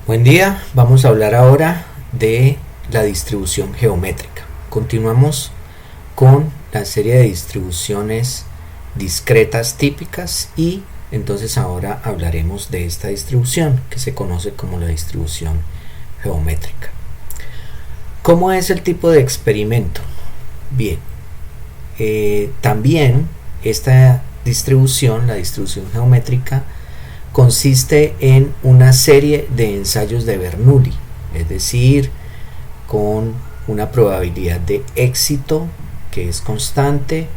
Buen día, vamos a hablar ahora de la distribución geométrica. Continuamos con la serie de distribuciones discretas típicas y entonces ahora hablaremos de esta distribución que se conoce como la distribución geométrica. ¿Cómo es el tipo de experimento? Bien, también esta distribución, la distribución geométrica, consiste en una serie de ensayos de Bernoulli, es decir, con una probabilidad de éxito que es constante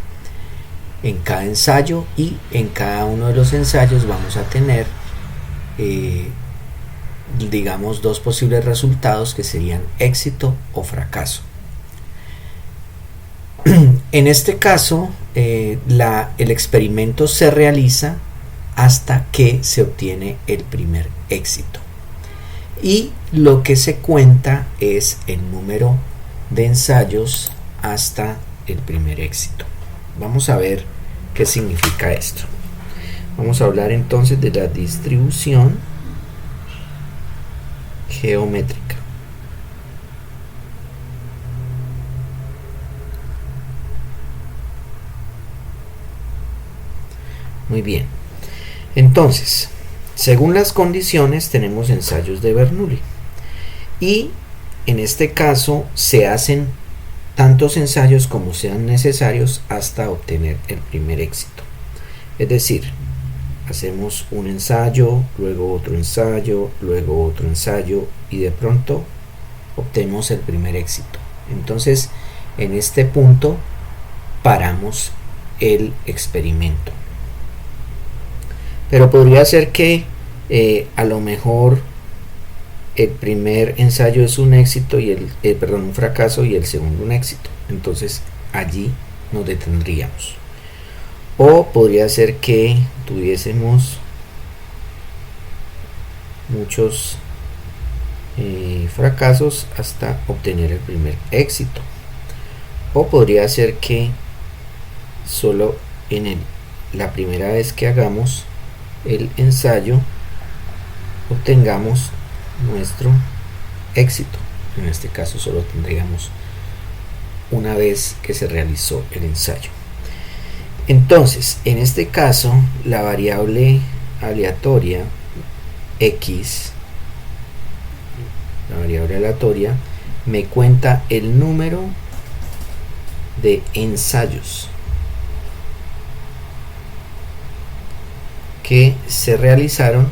en cada ensayo, y en cada uno de los ensayos vamos a tener digamos dos posibles resultados que serían éxito o fracaso. En este caso el experimento se realiza hasta que se obtiene el primer éxito, y lo que se cuenta es el número de ensayos hasta el primer éxito. Vamos a ver qué significa esto. Vamos a hablar entonces de la distribución geométrica. Muy bien. Entonces, según las condiciones tenemos ensayos de Bernoulli, y en este caso se hacen tantos ensayos como sean necesarios hasta obtener el primer éxito. Es decir, hacemos un ensayo, luego otro ensayo, luego otro ensayo, y de pronto obtenemos el primer éxito. Entonces, en este punto paramos el experimento. Pero podría ser que a lo mejor el primer ensayo es un éxito y un fracaso, y el segundo un éxito. Entonces allí nos detendríamos. O podría ser que tuviésemos muchos fracasos hasta obtener el primer éxito. O podría ser que solo en la primera vez que hagamos el ensayo obtengamos nuestro éxito. En este caso solo tendríamos una vez que se realizó el ensayo. Entonces, en este caso, la variable aleatoria x, me cuenta el número de ensayos que se realizaron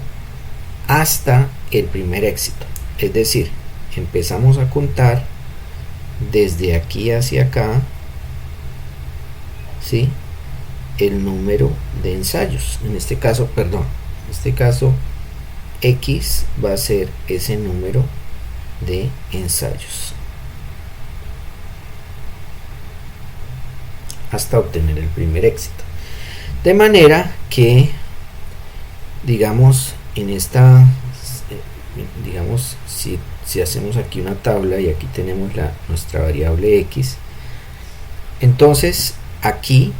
hasta el primer éxito. Es decir, empezamos a contar desde aquí hacia acá, ¿sí?, el número de ensayos. En este caso, x va a ser ese número de ensayos hasta obtener el primer éxito. De manera que, digamos, si hacemos aquí una tabla y aquí tenemos nuestra variable x, entonces aquí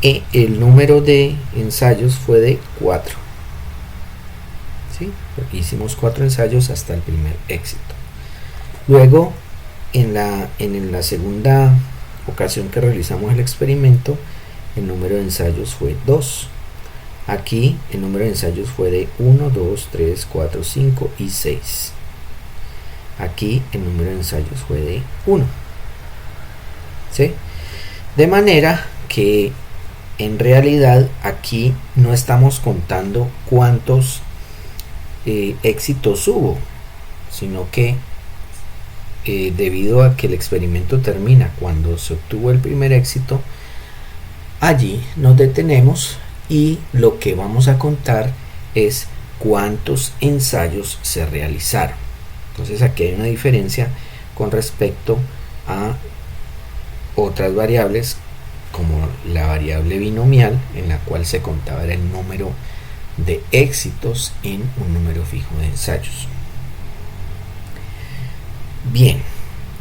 el número de ensayos fue de 4, ¿sí? Hicimos 4 ensayos hasta el primer éxito. Luego, en la segunda ocasión que realizamos el experimento, el número de ensayos fue 2. Aquí el número de ensayos fue de 1, 2, 3, 4, 5 y 6. Aquí el número de ensayos fue de 1. ¿Sí? De manera que en realidad aquí no estamos contando cuántos éxitos hubo, sino que debido a que el experimento termina cuando se obtuvo el primer éxito, allí nos detenemos y lo que vamos a contar es cuántos ensayos se realizaron. Entonces aquí hay una diferencia con respecto a otras variables, como la variable binomial, en la cual se contaba el número de éxitos en un número fijo de ensayos. Bien,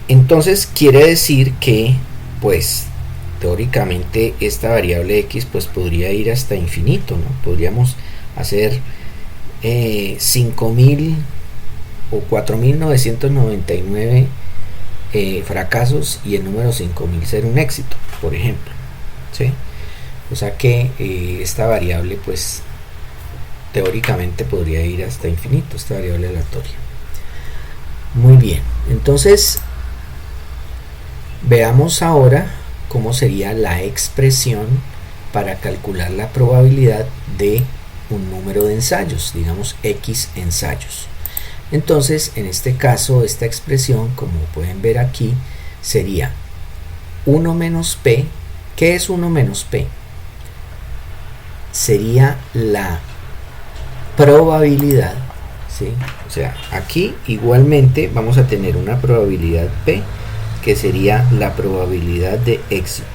entonces quiere decir que, pues, teóricamente esta variable x pues podría ir hasta infinito, ¿no? Podríamos hacer 5000 o 4.999 fracasos y el número 5.000 ser un éxito, por ejemplo, ¿sí? O sea que esta variable pues teóricamente podría ir hasta infinito, esta variable aleatoria. Muy bien, entonces veamos ahora cómo sería la expresión para calcular la probabilidad de un número de ensayos, digamos X ensayos. Entonces, en este caso, esta expresión, como pueden ver aquí, sería 1 menos P. ¿Qué es 1 menos P? Sería la probabilidad, ¿sí? O sea, aquí igualmente vamos a tener una probabilidad P, que sería la probabilidad de éxito.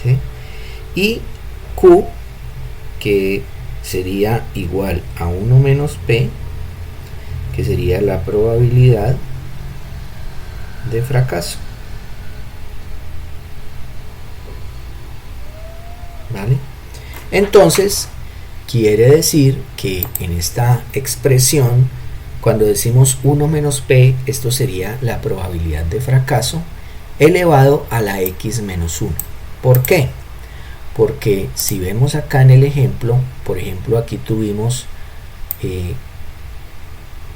¿Sí? Y Q, que sería igual a 1 menos P, que sería la probabilidad de fracaso. ¿Vale? Entonces, quiere decir que en esta expresión, cuando decimos 1 menos P, esto sería la probabilidad de fracaso elevado a la X menos 1. ¿Por qué? Porque si vemos acá en el ejemplo, por ejemplo, aquí tuvimos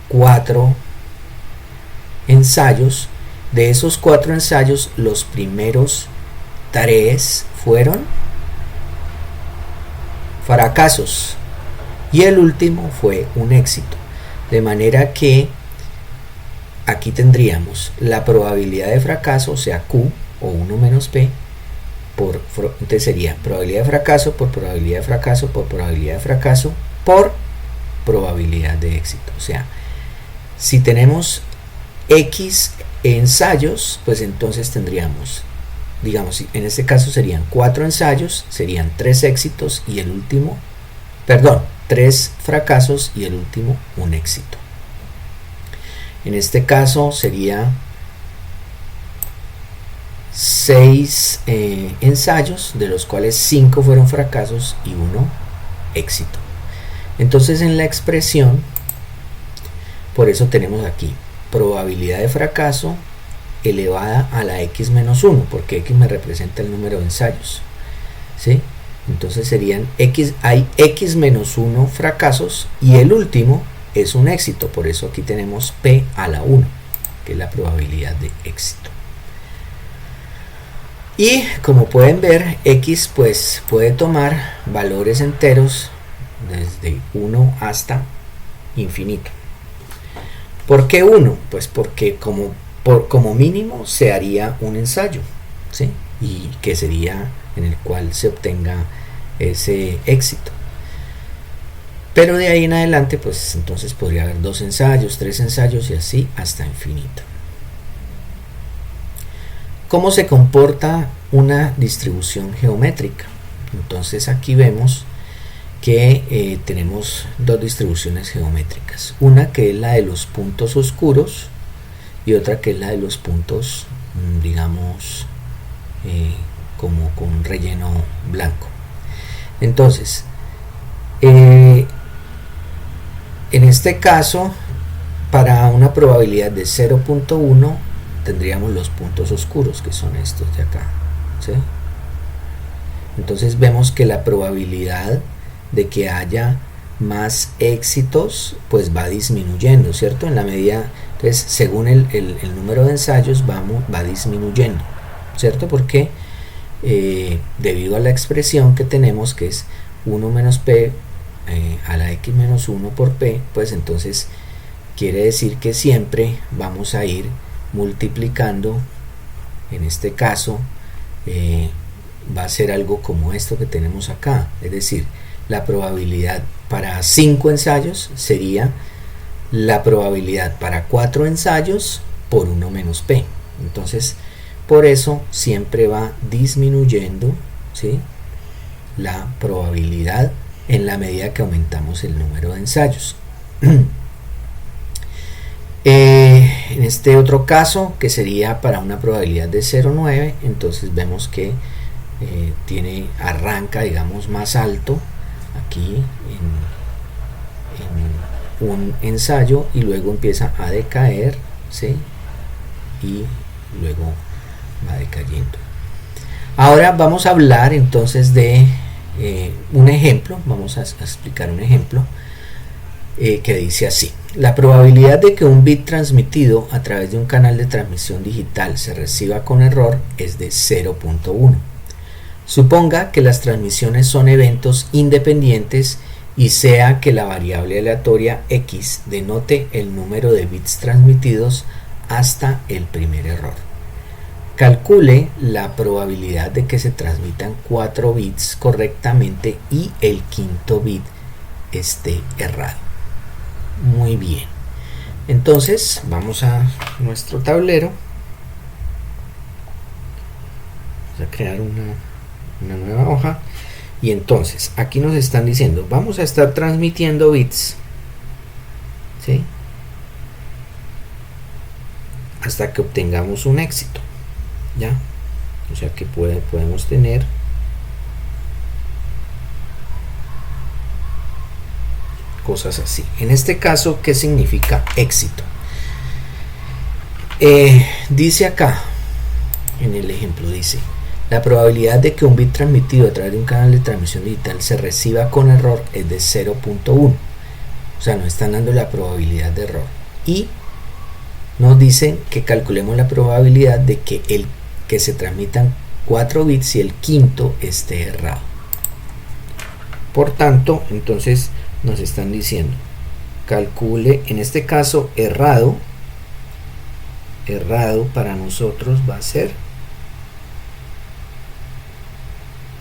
4 ensayos. De esos 4 ensayos, los primeros 3 fueron fracasos y el último fue un éxito. De manera que aquí tendríamos la probabilidad de fracaso, o sea, Q o 1 menos P, entonces sería probabilidad de fracaso por probabilidad de fracaso por probabilidad de fracaso por probabilidad de éxito. O sea, si tenemos X ensayos, pues entonces tendríamos, digamos, en este caso serían 4 ensayos, serían 3 éxitos y el último, perdón, 3 fracasos y el último un éxito. En este caso sería 6 ensayos, de los cuales 5 fueron fracasos y 1 éxito. Entonces en la expresión, por eso tenemos aquí probabilidad de fracaso elevada a la X menos 1, porque X me representa el número de ensayos, ¿sí? Entonces serían hay X menos 1 fracasos y el último es un éxito, por eso aquí tenemos P a la 1, que es la probabilidad de éxito. Y como pueden ver, X pues puede tomar valores enteros desde 1 hasta infinito. ¿Por qué 1? Pues porque como mínimo se haría un ensayo, ¿sí? Y que sería en el cual se obtenga ese éxito. Pero de ahí en adelante, pues entonces podría haber 2 ensayos, 3 ensayos y así hasta infinito. ¿Cómo se comporta una distribución geométrica? Entonces aquí vemos que tenemos 2 distribuciones geométricas. Una que es la de los puntos oscuros y otra que es la de los puntos, digamos, como con relleno blanco. Entonces, en este caso, para una probabilidad de 0.1 tendríamos los puntos oscuros, que son estos de acá, ¿sí? Entonces vemos que la probabilidad de que haya más éxitos pues va disminuyendo, ¿cierto? En la medida, entonces según el número de ensayos va disminuyendo, ¿cierto? Porque debido a la expresión que tenemos, que es 1 menos P a la X menos 1 por P, pues entonces quiere decir que siempre vamos a ir multiplicando. En este caso va a ser algo como esto que tenemos acá, es decir, la probabilidad para 5 ensayos sería la probabilidad para 4 ensayos por 1 menos P. Entonces por eso siempre va disminuyendo, ¿sí?, la probabilidad en la medida que aumentamos el número de ensayos. En este otro caso, que sería para una probabilidad de 0,9, entonces vemos que arranca, digamos, más alto. aquí en un ensayo y luego empieza a decaer, ¿sí? Y luego va decayendo. Ahora vamos a hablar entonces de un ejemplo. Vamos a explicar un ejemplo que dice así: la probabilidad de que un bit transmitido a través de un canal de transmisión digital se reciba con error es de 0.1. Suponga que las transmisiones son eventos independientes y sea que la variable aleatoria x denote el número de bits transmitidos hasta el primer error. Calcule la probabilidad de que se transmitan 4 bits correctamente y el quinto bit esté errado. Muy bien. Entonces vamos a nuestro tablero. Vamos a crear una nueva hoja. Y entonces aquí nos están diciendo, vamos a estar transmitiendo bits, ¿sí?, hasta que obtengamos un éxito, ¿ya? O sea que podemos tener cosas así. En este caso, ¿qué significa éxito? Dice acá, en el ejemplo, dice: la probabilidad de que un bit transmitido a través de un canal de transmisión digital se reciba con error es de 0.1. O sea, nos están dando la probabilidad de error. Y nos dicen que calculemos la probabilidad de que se transmitan 4 bits y el quinto esté errado. Por tanto, entonces nos están diciendo, calcule, en este caso errado para nosotros va a ser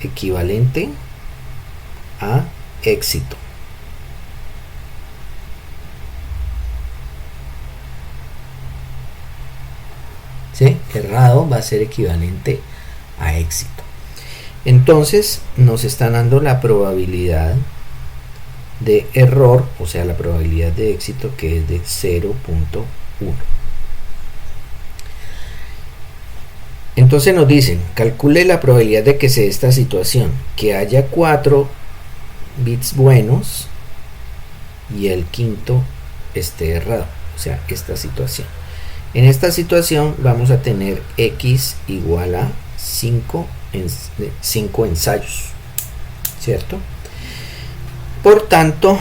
equivalente a éxito. ¿Sí? Errado va a ser equivalente a éxito. Entonces nos están dando la probabilidad de error, o sea, la probabilidad de éxito, que es de 0.1. Entonces nos dicen, calcule la probabilidad de que se dé esta situación, que haya 4 bits buenos y el quinto esté errado, o sea, esta situación. En esta situación vamos a tener x igual a 5 ensayos, ¿cierto? Por tanto,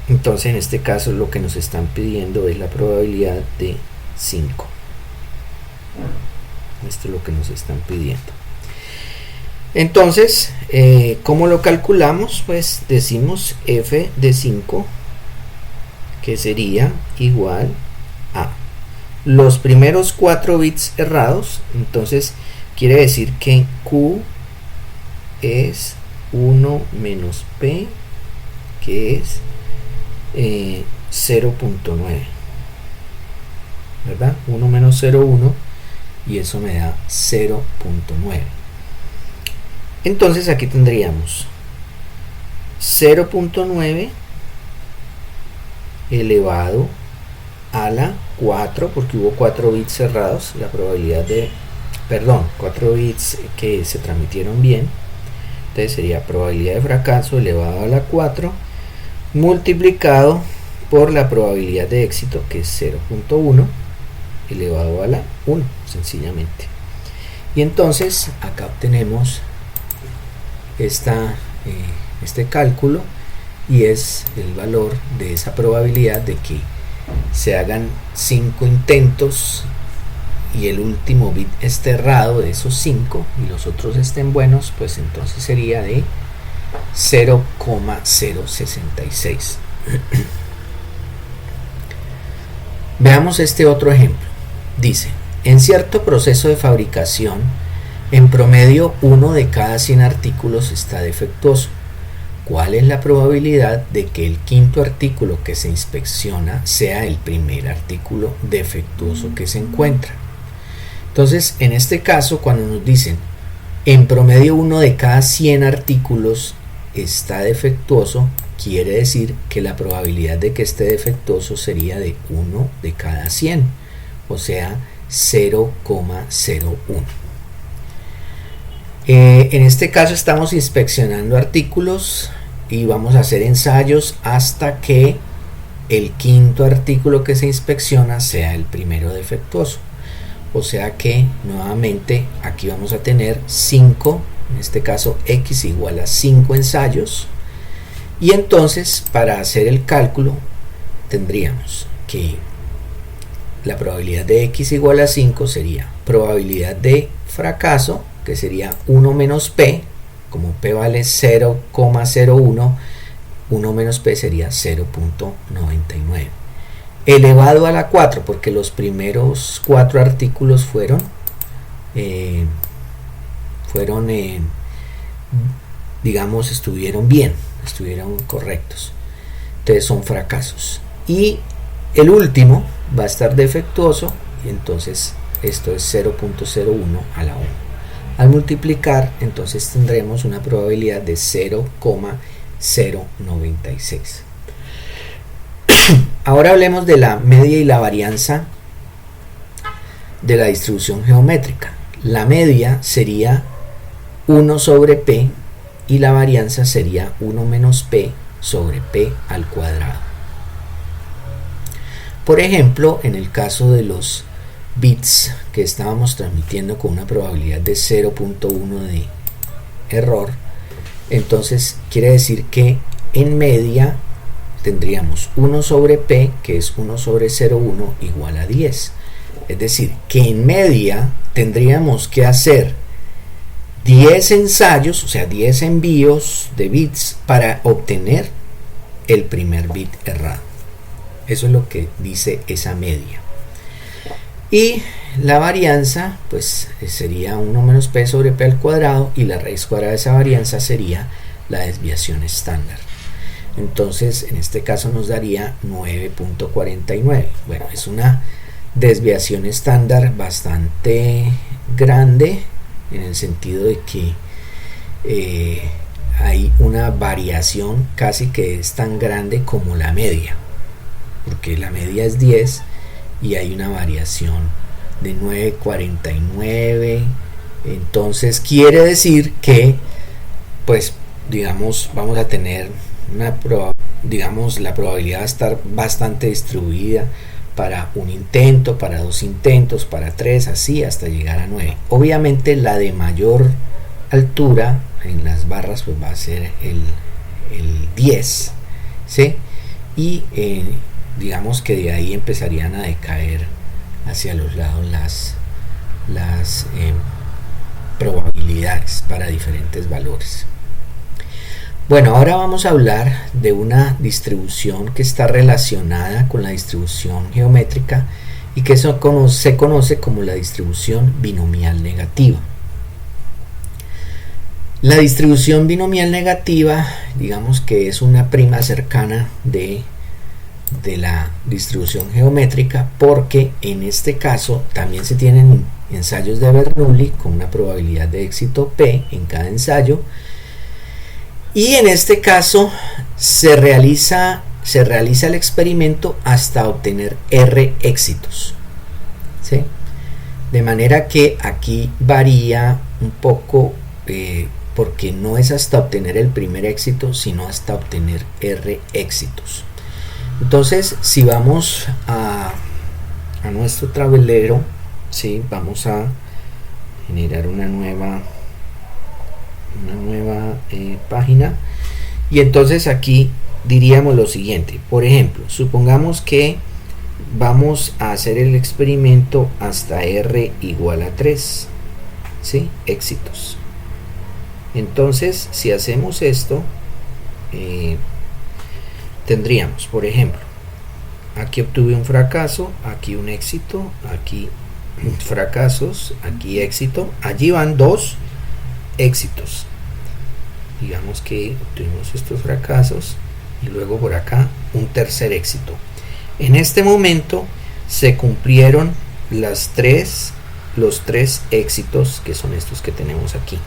entonces en este caso lo que nos están pidiendo es la probabilidad de 5. Esto es lo que nos están pidiendo. Entonces, ¿cómo lo calculamos? Pues decimos f de 5, que sería igual a los primeros 4 bits errados. Entonces quiere decir que q es 1 menos p, que es 0.9, ¿verdad? 1 menos 0,1, y eso me da 0.9. Entonces aquí tendríamos 0.9 elevado a la 4, porque hubo 4 bits cerrados, la probabilidad de, 4 bits que se transmitieron bien. Entonces sería probabilidad de fracaso elevado a la 4 multiplicado por la probabilidad de éxito, que es 0.1 elevado a la 1, sencillamente. Y entonces acá obtenemos este cálculo, y es el valor de esa probabilidad de que se hagan 5 intentos y el último bit esté errado de esos 5 y los otros estén buenos. Pues entonces sería de 0,066. Veamos este otro ejemplo. Dice, en cierto proceso de fabricación, en promedio 1 de cada 100 artículos está defectuoso. ¿Cuál es la probabilidad de que el quinto artículo que se inspecciona sea el primer artículo defectuoso que se encuentra? Entonces, en este caso, cuando nos dicen en promedio 1 de cada 100 artículos está defectuoso, quiere decir que la probabilidad de que esté defectuoso sería de 1 de cada 100, o sea, 0,01. En este caso estamos inspeccionando artículos y vamos a hacer ensayos hasta que el quinto artículo que se inspecciona sea el primero defectuoso. O sea que nuevamente aquí vamos a tener 5, en este caso x igual a 5 ensayos, y entonces para hacer el cálculo tendríamos que la probabilidad de x igual a 5 sería probabilidad de fracaso, que sería 1 menos p, como p vale 0,01, 1 menos p sería 0.99. Elevado a la 4, porque los primeros 4 artículos digamos, estuvieron bien, estuvieron correctos. Entonces son fracasos. Y el último va a estar defectuoso, y entonces esto es 0.01 a la 1. Al multiplicar, entonces tendremos una probabilidad de 0,096. Ahora hablemos de la media y la varianza de la distribución geométrica. La media sería 1 sobre p y la varianza sería 1 menos p sobre p al cuadrado. Por ejemplo, en el caso de los bits que estábamos transmitiendo con una probabilidad de 0.1 de error, entonces quiere decir que en media tendríamos 1 sobre p, que es 1 sobre 0,1 igual a 10. Es decir, que en media tendríamos que hacer 10 ensayos, o sea, 10 envíos de bits para obtener el primer bit errado. Eso es lo que dice esa media. Y la varianza, pues sería 1 menos p sobre p al cuadrado, y la raíz cuadrada de esa varianza sería la desviación estándar. Entonces, en este caso nos daría 9.49. Bueno, es una desviación estándar bastante grande, en el sentido de que hay una variación casi que es tan grande como la media, porque la media es 10 y hay una variación de 9.49. Entonces quiere decir que, pues, digamos, vamos a tener la probabilidad de estar bastante distribuida para un intento, para 2 intentos, para 3, así hasta llegar a 9. Obviamente la de mayor altura en las barras pues va a ser el 10, ¿sí? Y digamos que de ahí empezarían a decaer hacia los lados las probabilidades para diferentes valores. Bueno, ahora vamos a hablar de una distribución que está relacionada con la distribución geométrica y que se conoce como la distribución binomial negativa. La distribución binomial negativa, digamos que es una prima cercana de la distribución geométrica, porque en este caso también se tienen ensayos de Bernoulli con una probabilidad de éxito p en cada ensayo. Y en este caso se realiza el experimento hasta obtener R éxitos, ¿sí? De manera que aquí varía un poco, porque no es hasta obtener el primer éxito, sino hasta obtener R éxitos. Entonces, si vamos a nuestro tablero, ¿sí? Vamos a generar una nueva página, y entonces aquí diríamos lo siguiente. Por ejemplo, supongamos que vamos a hacer el experimento hasta R igual a 3, ¿sí? Éxitos. Entonces, si hacemos esto, tendríamos, por ejemplo, aquí obtuve un fracaso, aquí un éxito, aquí fracasos, aquí éxito, allí van 2 éxitos. Digamos que obtuvimos estos fracasos y luego por acá un tercer éxito. En este momento se cumplieron los 3 éxitos, que son estos que tenemos aquí.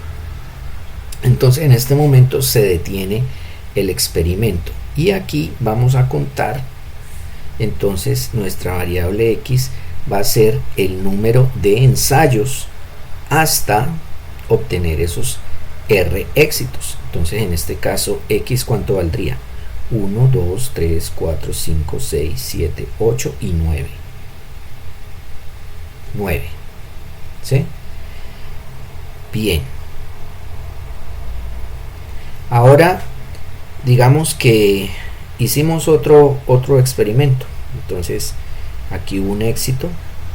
Entonces en este momento se detiene el experimento y aquí vamos a contar. Entonces nuestra variable x va a ser el número de ensayos hasta obtener esos R éxitos. Entonces en este caso X ¿cuánto valdría? 1, 2, 3, 4, 5, 6, 7, 8 y 9. 9. ¿Sí? Bien. Ahora digamos que hicimos otro experimento. Entonces aquí hubo un éxito,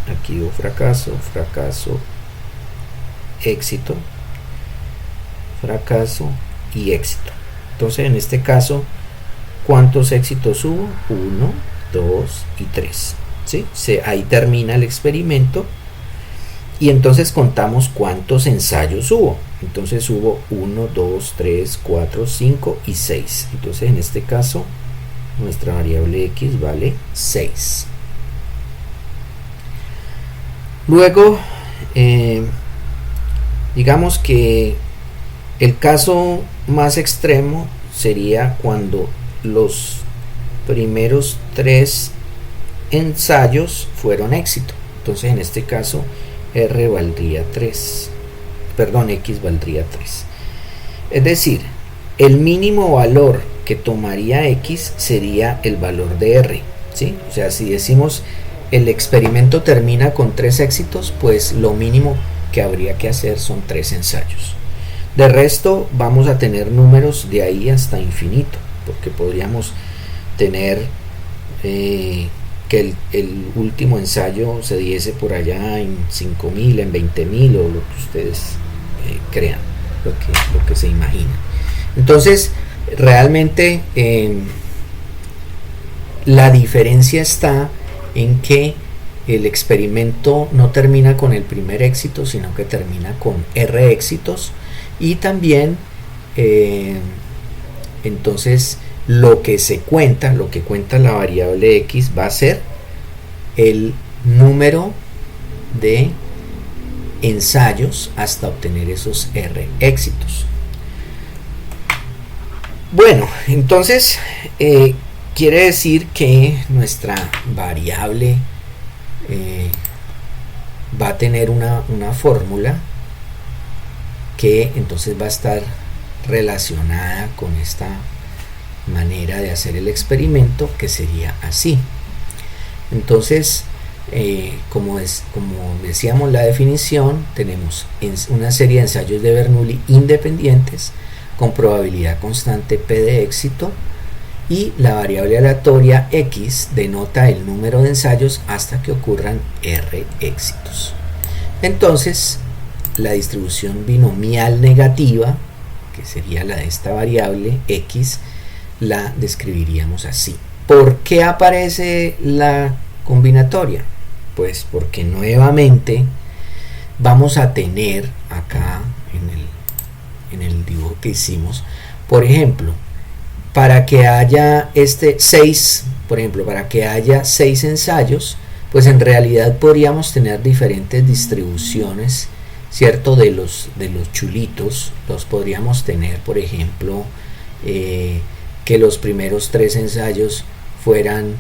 aquí hubo fracaso, fracaso, éxito, fracaso y éxito. Entonces en este caso, ¿cuántos éxitos hubo? 1, 2 y 3. ¿Sí? Ahí termina el experimento. Y entonces contamos cuántos ensayos hubo. Entonces hubo 1, 2, 3, 4, 5 y 6. Entonces en este caso nuestra variable X vale 6. Luego, digamos que el caso más extremo sería cuando los primeros 3 ensayos fueron éxito. Entonces en este caso R valdría 3, perdón, X valdría 3. Es decir, el mínimo valor que tomaría X sería el valor de R, ¿sí? O sea, si decimos el experimento termina con 3 éxitos, pues lo mínimo que habría que hacer son 3 ensayos. De resto vamos a tener números de ahí hasta infinito, porque podríamos tener que el último ensayo se diese por allá en 5.000, en 20.000 o lo que ustedes crean, lo que se imaginen. Entonces realmente la diferencia está en que el experimento no termina con el primer éxito, sino que termina con R éxitos, y también entonces lo que cuenta la variable X va a ser el número de ensayos hasta obtener esos R éxitos. Bueno, entonces quiere decir que nuestra variable va a tener una fórmula que entonces va a estar relacionada con esta manera de hacer el experimento, que sería así. Entonces como decíamos la definición, tenemos una serie de ensayos de Bernoulli independientes con probabilidad constante P de éxito, y la variable aleatoria X denota el número de ensayos hasta que ocurran R éxitos. Entonces la distribución binomial negativa, que sería la de esta variable X, la describiríamos así. ¿Por qué aparece la combinatoria? Pues porque nuevamente vamos a tener acá en el dibujo que hicimos, por ejemplo, para que haya para que haya 6 ensayos, pues en realidad podríamos tener diferentes distribuciones, ¿cierto? De los chulitos. Los podríamos tener, por ejemplo, que los primeros 3 ensayos fueran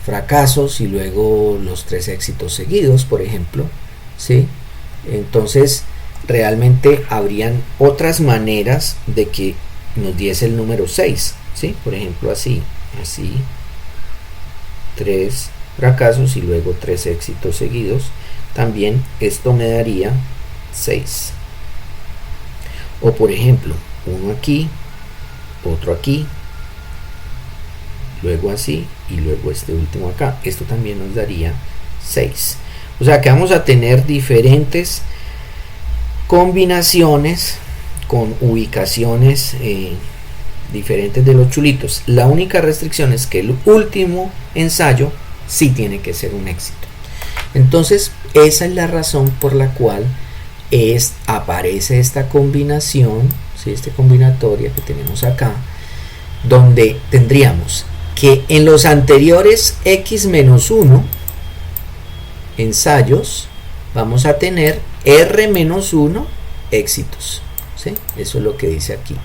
fracasos y luego los 3 éxitos seguidos, por ejemplo, ¿sí? Entonces realmente habrían otras maneras de que nos diese el número 6, ¿sí? Por ejemplo, así 3 fracasos y luego 3 éxitos seguidos. También esto me daría 6. O por ejemplo, uno aquí, otro aquí, luego así y luego este último acá. Esto también nos daría 6. O sea que vamos a tener diferentes combinaciones con ubicaciones diferentes de los chulitos. La única restricción es que el último ensayo sí tiene que ser un éxito. Entonces esa es la razón por la cual aparece esta combinación, ¿sí? Esta combinatoria que tenemos acá, donde tendríamos que en los anteriores x-1 ensayos vamos a tener r-1 éxitos, ¿sí? Eso es lo que dice aquí.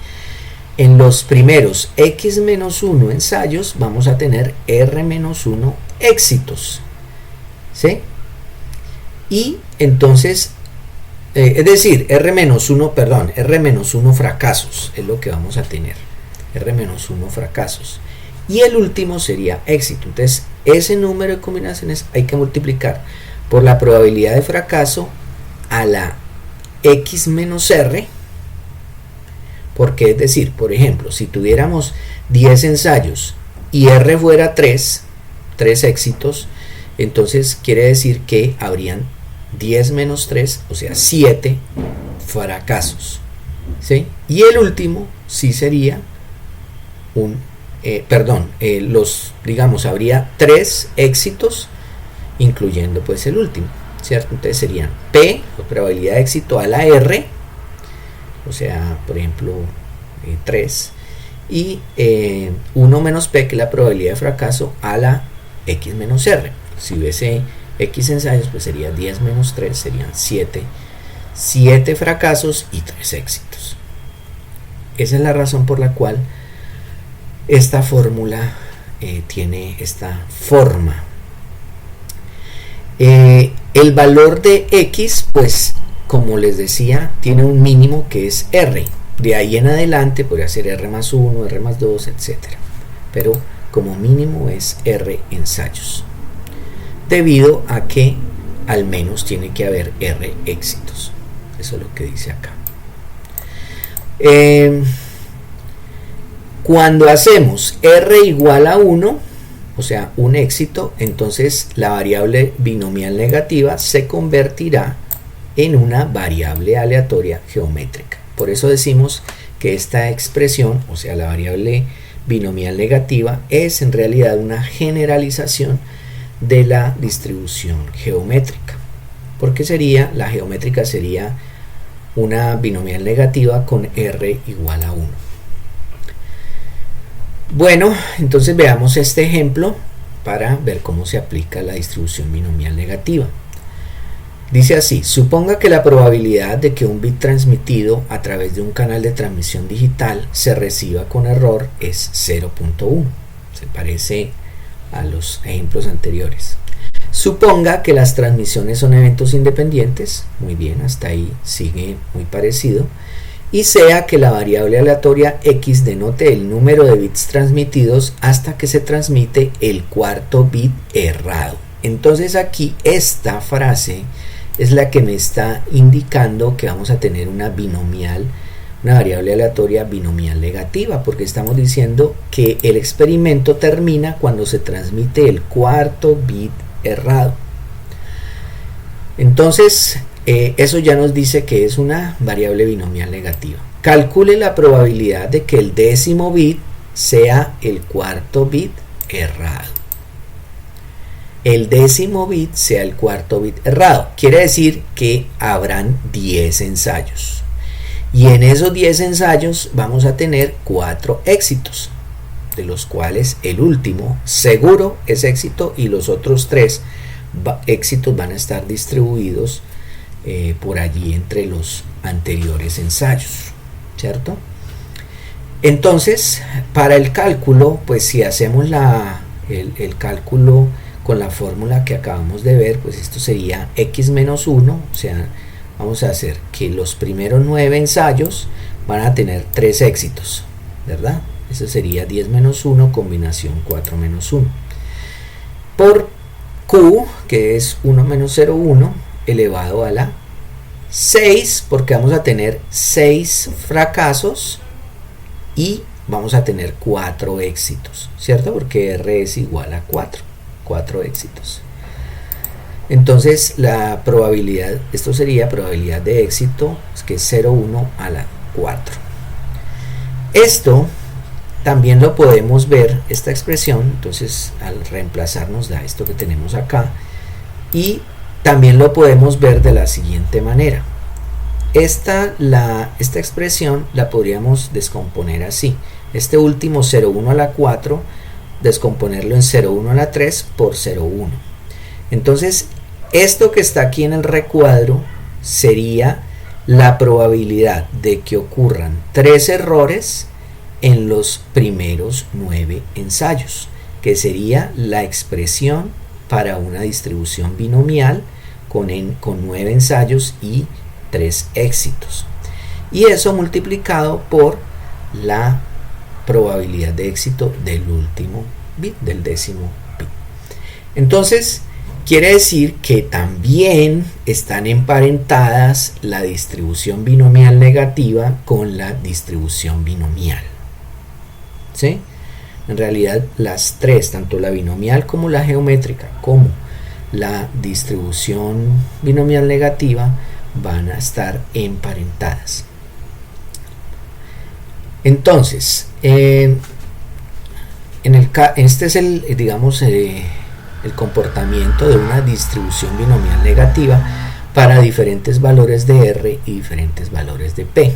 En los primeros x-1 ensayos vamos a tener r-1 éxitos, ¿sí? Y entonces es decir, R-1 fracasos es lo que vamos a tener, R-1 fracasos, y el último sería éxito. Entonces ese número de combinaciones hay que multiplicar por la probabilidad de fracaso a la X menos R, porque es decir, por ejemplo, si tuviéramos 10 ensayos y R fuera 3 éxitos, entonces quiere decir que habrían 10 menos 3, o sea 7 fracasos, ¿sí? Y el último sí sería digamos, habría 3 éxitos, incluyendo pues el último, ¿cierto? Entonces serían P, probabilidad de éxito, a la R, o sea, por ejemplo, 3, y 1 menos P, que es la probabilidad de fracaso, a la X menos R. Si hubiese X ensayos, pues sería 10 menos 3, serían 7 fracasos y 3 éxitos. Esa es la razón por la cual esta fórmula tiene esta forma. El valor de X, pues como les decía, tiene un mínimo que es R. De ahí en adelante podría ser R más 1, R más 2, etc. Pero como mínimo es R ensayos, debido a que al menos tiene que haber R éxitos. Eso es lo que dice acá. Cuando hacemos R igual a 1, o sea, un éxito, entonces la variable binomial negativa se convertirá en una variable aleatoria geométrica. Por eso decimos que esta expresión, o sea, la variable binomial negativa, es en realidad una generalización de la distribución geométrica, porque la geométrica sería una binomial negativa con R igual a 1. Bueno, entonces veamos este ejemplo para ver cómo se aplica la distribución binomial negativa. Dice así: suponga que la probabilidad de que un bit transmitido a través de un canal de transmisión digital se reciba con error es 0.1. Se parece a los ejemplos anteriores. Suponga que las transmisiones son eventos independientes. Muy bien, hasta ahí sigue muy parecido. Y sea que la variable aleatoria X denote el número de bits transmitidos hasta que se transmite el cuarto bit errado. Entonces aquí esta frase es la que me está indicando que vamos a tener una variable aleatoria binomial negativa, porque estamos diciendo que el experimento termina cuando se transmite el cuarto bit errado. Entonces eso ya nos dice que es una variable binomial negativa. Calcule la probabilidad de que el décimo bit sea el cuarto bit errado. El décimo bit sea el cuarto bit errado. Quiere decir que habrán 10 ensayos. Y en esos 10 ensayos vamos a tener 4 éxitos, de los cuales el último seguro es éxito y los otros 3 éxitos van a estar distribuidos por allí entre los anteriores ensayos, ¿cierto? Entonces, para el cálculo, pues si hacemos el cálculo con la fórmula que acabamos de ver, pues esto sería X menos 1, o sea, vamos a hacer que los primeros 9 ensayos van a tener 3 éxitos, ¿verdad? Eso sería 10 menos 1, combinación 4 menos 1. Por Q, que es 1 menos 0,1, elevado a la 6, porque vamos a tener 6 fracasos y vamos a tener 4 éxitos, ¿cierto? Porque R es igual a 4 éxitos. Entonces la probabilidad, esto sería probabilidad de éxito, que es 0,1 a la 4. Esto también lo podemos ver, esta expresión, entonces al reemplazar nos da esto que tenemos acá, y también lo podemos ver de la siguiente manera. Esta expresión la podríamos descomponer así. Este último 0,1 a la 4, descomponerlo en 0,1 a la 3 por 0,1. Entonces, esto que está aquí en el recuadro sería la probabilidad de que ocurran 3 errores en los primeros 9 ensayos, que sería la expresión para una distribución binomial con 9 ensayos y 3 éxitos. Y eso multiplicado por la probabilidad de éxito del último bit, del décimo bit. Entonces, quiere decir que también están emparentadas la distribución binomial negativa con la distribución binomial. ¿Sí? En realidad, las tres, tanto la binomial como la geométrica, como la distribución binomial negativa, van a estar emparentadas. Entonces, este es el, digamos, el comportamiento de una distribución binomial negativa para diferentes valores de R y diferentes valores de P.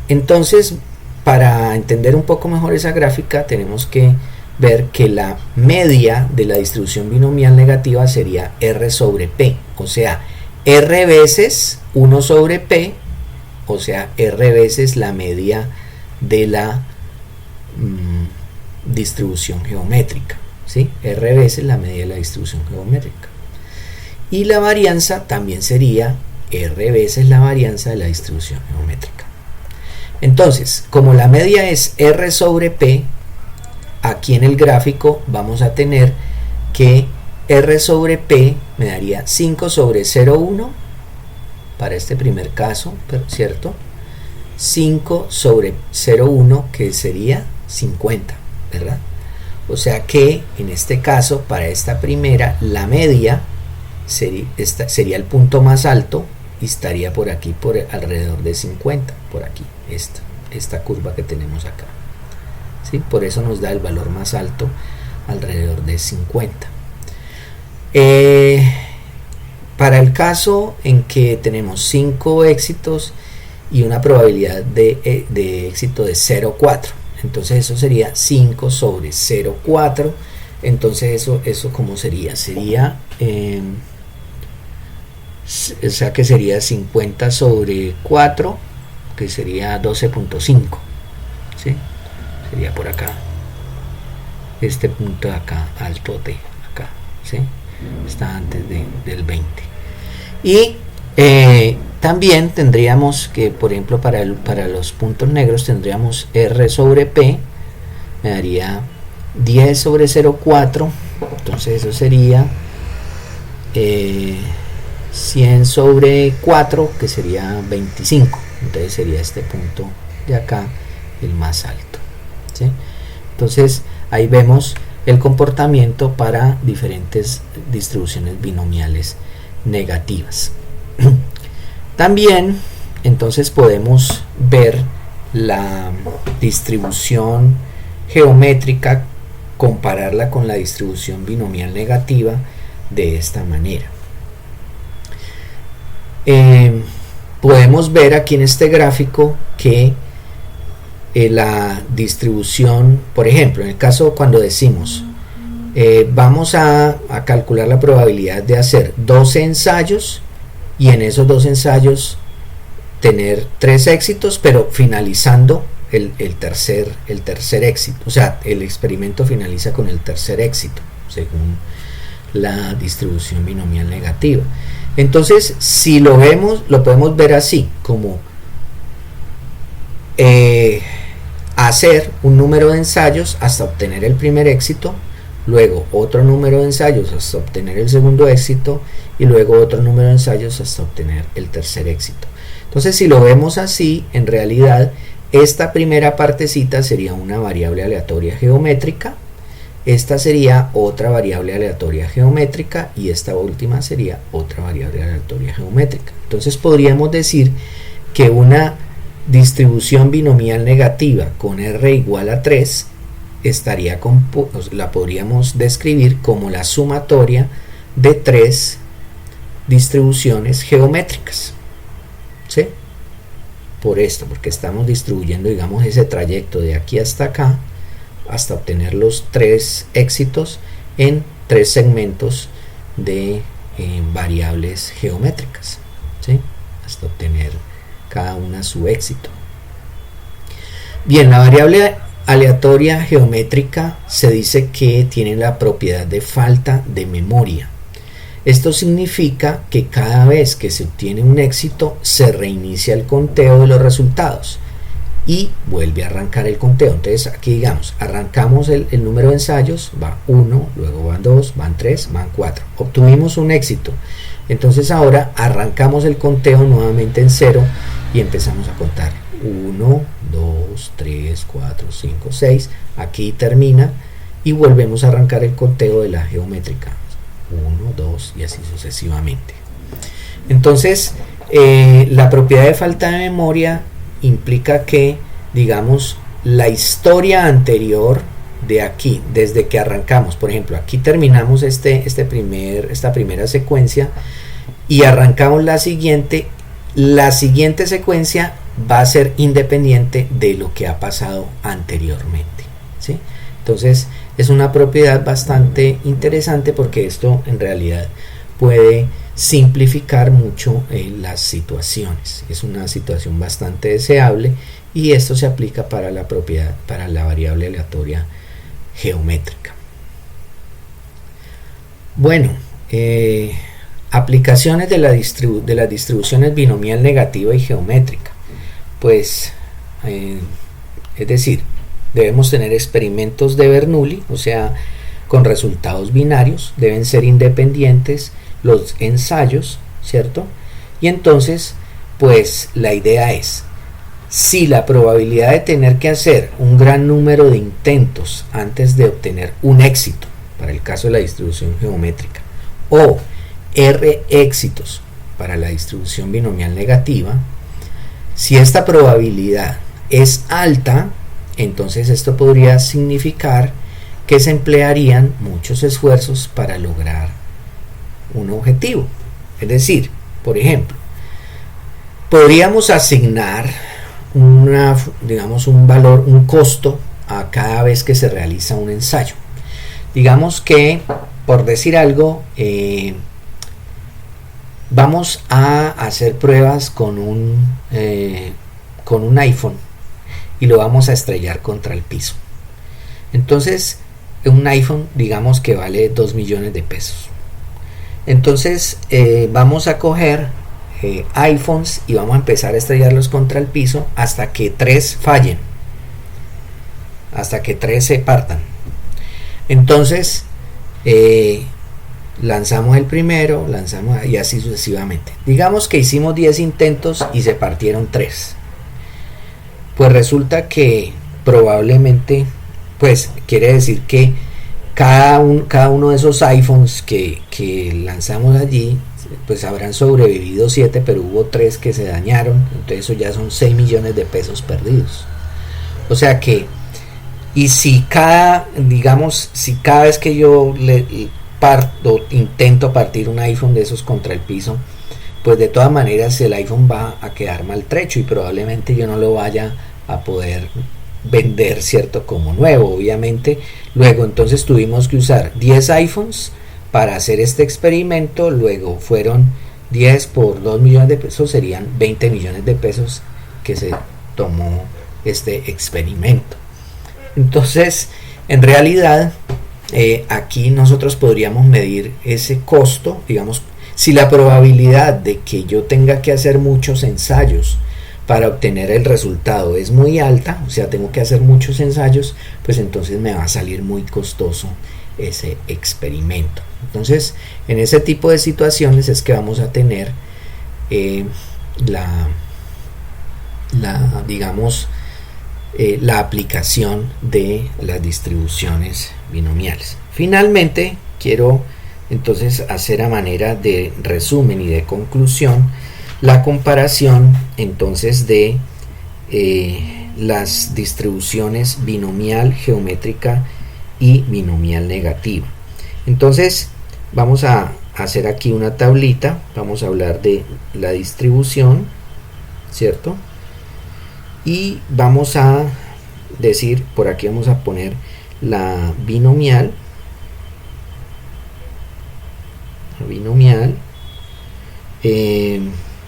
Entonces, para entender un poco mejor esa gráfica, tenemos que ver que la media de la distribución binomial negativa sería R sobre P, o sea, R veces 1 sobre P, o sea, R veces la media de la distribución geométrica, ¿sí? R veces la media de la distribución geométrica. Y la varianza también sería R veces la varianza de la distribución geométrica. Entonces, como la media es R sobre P, aquí en el gráfico vamos a tener que R sobre P me daría 5 sobre 0,1 para este primer caso, ¿cierto? 5 sobre 0,1 que sería 50, ¿verdad? O sea que en este caso, para esta primera, la media sería el punto más alto y estaría por aquí, por alrededor de 50, por aquí, esta curva que tenemos acá. ¿Sí? Por eso nos da el valor más alto, alrededor de 50. Para el caso en que tenemos 5 éxitos y una probabilidad de éxito de 0,4, entonces eso sería 5 sobre 0,4. Entonces eso ¿cómo sería? Sería o sea que sería 50 sobre 4, que sería 12.5, ¿sí? Sería por acá, este punto de acá, alto de acá, ¿sí? Está antes del 20. Y también tendríamos que, por ejemplo, para los puntos negros tendríamos R sobre P, me daría 10 sobre 0,4, entonces eso sería 100 sobre 4, que sería 25, entonces sería este punto de acá el más alto, ¿sí? Entonces ahí vemos el comportamiento para diferentes distribuciones binomiales negativas. También entonces podemos ver la distribución geométrica, compararla con la distribución binomial negativa de esta manera. Podemos ver aquí en este gráfico que la distribución, por ejemplo, en el caso cuando decimos vamos a calcular la probabilidad de hacer 12 ensayos y en esos 2 ensayos tener 3 éxitos, pero finalizando el tercer éxito, o sea, el experimento finaliza con el tercer éxito según la distribución binomial negativa. Entonces, si lo vemos, lo podemos ver así, como hacer un número de ensayos hasta obtener el primer éxito, luego otro número de ensayos hasta obtener el segundo éxito y luego otro número de ensayos hasta obtener el tercer éxito. Entonces, si lo vemos así, en realidad esta primera partecita sería una variable aleatoria geométrica, esta sería otra variable aleatoria geométrica y esta última sería otra variable aleatoria geométrica. Entonces podríamos decir que una distribución binomial negativa con R igual a 3 la podríamos describir como la sumatoria de 3 distribuciones geométricas, ¿sí? Por esto, porque estamos distribuyendo, digamos, ese trayecto de aquí hasta acá hasta obtener los 3 éxitos en 3 segmentos de variables geométricas, ¿sí? Hasta obtener cada una su éxito. Bien, la variable aleatoria geométrica se dice que tiene la propiedad de falta de memoria. Esto significa que cada vez que se obtiene un éxito se reinicia el conteo de los resultados y vuelve a arrancar el conteo. Entonces aquí digamos, arrancamos el número de ensayos, va 1, luego van 2, van 3, van 4. Obtuvimos un éxito. Entonces ahora arrancamos el conteo nuevamente en 0 y empezamos a contar 1, 2, 3, 4, 5, 6. Aquí termina y volvemos a arrancar el conteo de la geométrica. 1, 2 y así sucesivamente. Entonces la propiedad de falta de memoria implica que, digamos, la historia anterior de aquí, desde que arrancamos, por ejemplo, aquí terminamos esta primera secuencia y arrancamos la siguiente secuencia va a ser independiente de lo que ha pasado anteriormente, ¿sí? Entonces es una propiedad bastante interesante porque esto en realidad puede simplificar mucho las situaciones. Es una situación bastante deseable y esto se aplica para la propiedad, para la variable aleatoria geométrica. Bueno, aplicaciones de las distribuciones binomial negativa y geométrica. Pues, es decir, debemos tener experimentos de Bernoulli, o sea, con resultados binarios, deben ser independientes los ensayos, ¿cierto? Y entonces, pues la idea es, si la probabilidad de tener que hacer un gran número de intentos antes de obtener un éxito, para el caso de la distribución geométrica, o R éxitos para la distribución binomial negativa, si esta probabilidad es alta, entonces esto podría significar que se emplearían muchos esfuerzos para lograr un objetivo. Es decir, por ejemplo, podríamos asignar un valor, un costo a cada vez que se realiza un ensayo. Digamos que, por decir algo, vamos a hacer pruebas con un iPhone y lo vamos a estrellar contra el piso. Entonces, un iPhone, digamos que vale 2 millones de pesos. Entonces vamos a coger iPhones y vamos a empezar a estrellarlos contra el piso hasta que 3 fallen, hasta que 3 se partan. Entonces lanzamos el primero, lanzamos y así sucesivamente. Digamos que hicimos 10 intentos y se partieron 3. Pues resulta que probablemente, pues quiere decir que cada uno de esos iPhones que lanzamos allí, pues habrán sobrevivido 7, pero hubo 3 que se dañaron, entonces eso ya son 6 millones de pesos perdidos. O sea que, y si cada vez que yo intento partir un iPhone de esos contra el piso, pues de todas maneras el iPhone va a quedar maltrecho y probablemente yo no lo vaya a poder vender, cierto, como nuevo, obviamente. Luego entonces tuvimos que usar 10 iPhones para hacer este experimento, luego fueron 10 por 2 millones de pesos, serían 20 millones de pesos que se tomó este experimento. Entonces, en realidad, aquí nosotros podríamos medir ese costo, digamos, si la probabilidad de que yo tenga que hacer muchos ensayos para obtener el resultado es muy alta, o sea, tengo que hacer muchos ensayos, pues entonces me va a salir muy costoso ese experimento. Entonces, en ese tipo de situaciones es que vamos a tener la aplicación de las distribuciones binomiales. Finalmente, quiero entonces hacer a manera de resumen y de conclusión la comparación entonces de las distribuciones binomial, geométrica y binomial negativa. Entonces vamos a hacer aquí una tablita, vamos a hablar de la distribución, ¿cierto? Y vamos a decir, por aquí vamos a poner la binomial,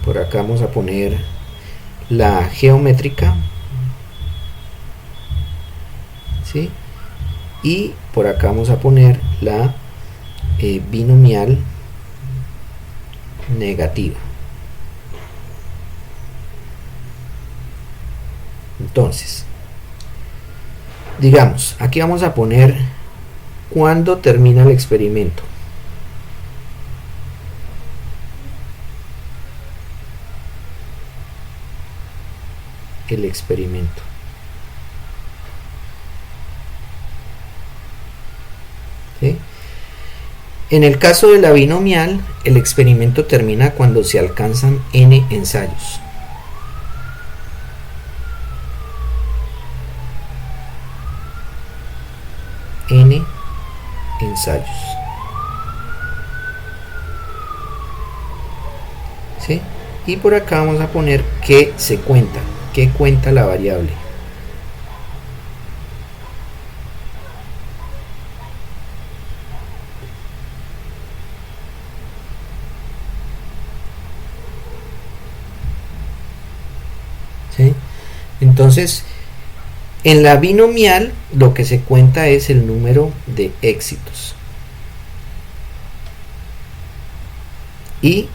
por acá vamos a poner la geométrica, ¿sí? Y por acá vamos a poner la binomial negativa. Entonces, digamos, aquí vamos a poner cuándo termina el experimento. El experimento. ¿Sí? En el caso de la binomial, el experimento termina cuando se alcanzan n ensayos. N ensayos. ¿Sí? Y por acá vamos a poner que se cuenta, que cuenta la variable. ¿Sí? Entonces, en la binomial lo que se cuenta es el número de éxitos. Y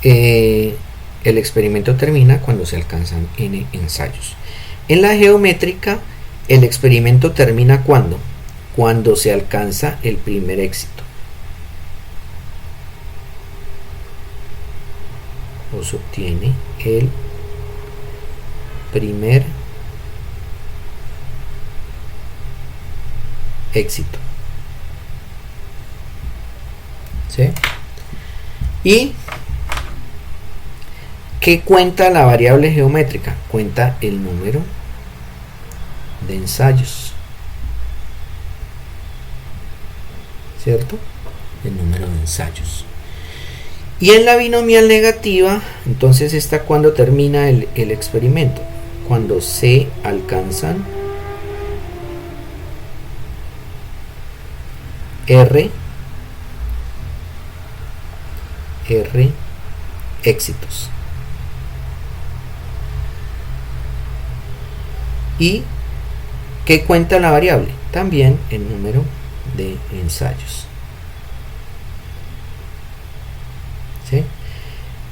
el experimento termina cuando se alcanzan n ensayos. En la geométrica, el experimento termina cuando se alcanza el primer éxito. O se obtiene el primer éxito. ¿Sí? Y ¿qué cuenta la variable geométrica? Cuenta el número de ensayos, ¿cierto? El número de ensayos. Y en la binomial negativa, entonces está cuando termina el experimento, cuando se alcanzan R éxitos. ¿Y qué cuenta la variable? También el número de ensayos. ¿Sí?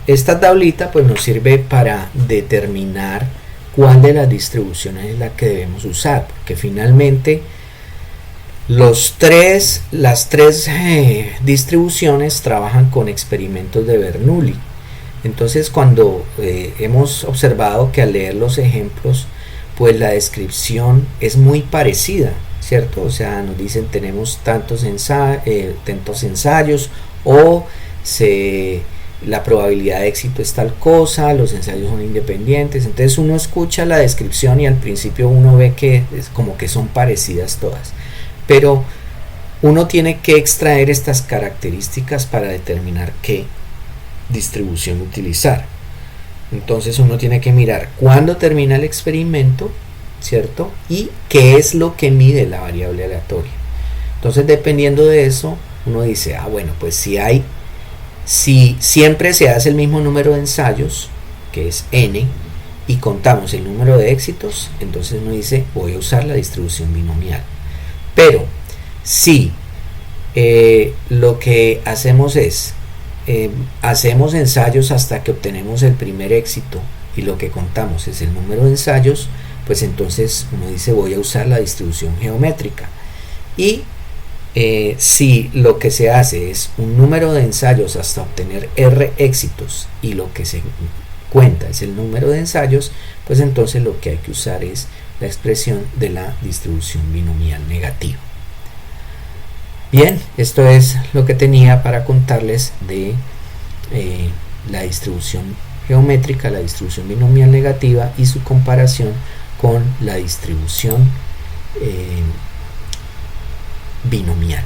Esta tablita pues nos sirve para determinar cuál de las distribuciones es la que debemos usar, porque finalmente las tres distribuciones trabajan con experimentos de Bernoulli. Entonces, cuando hemos observado que al leer los ejemplos, pues la descripción es muy parecida, ¿cierto? O sea, nos dicen tenemos tantos ensayos o la probabilidad de éxito es tal cosa, los ensayos son independientes. Entonces uno escucha la descripción y al principio uno ve que es como que son parecidas todas, pero uno tiene que extraer estas características para determinar qué distribución utilizar. Entonces uno tiene que mirar cuándo termina el experimento, ¿cierto? Y qué es lo que mide la variable aleatoria. Entonces, dependiendo de eso, uno dice, bueno, pues si siempre se hace el mismo número de ensayos, que es n, y contamos el número de éxitos, entonces uno dice, voy a usar la distribución binomial. Pero si lo que hacemos es hacemos ensayos hasta que obtenemos el primer éxito y lo que contamos es el número de ensayos, pues entonces uno dice voy a usar la distribución geométrica. Y si lo que se hace es un número de ensayos hasta obtener r éxitos y lo que se cuenta es el número de ensayos, pues entonces lo que hay que usar es la expresión de la distribución binomial negativa. Bien, esto es lo que tenía para contarles de la distribución geométrica, la distribución binomial negativa y su comparación con la distribución binomial.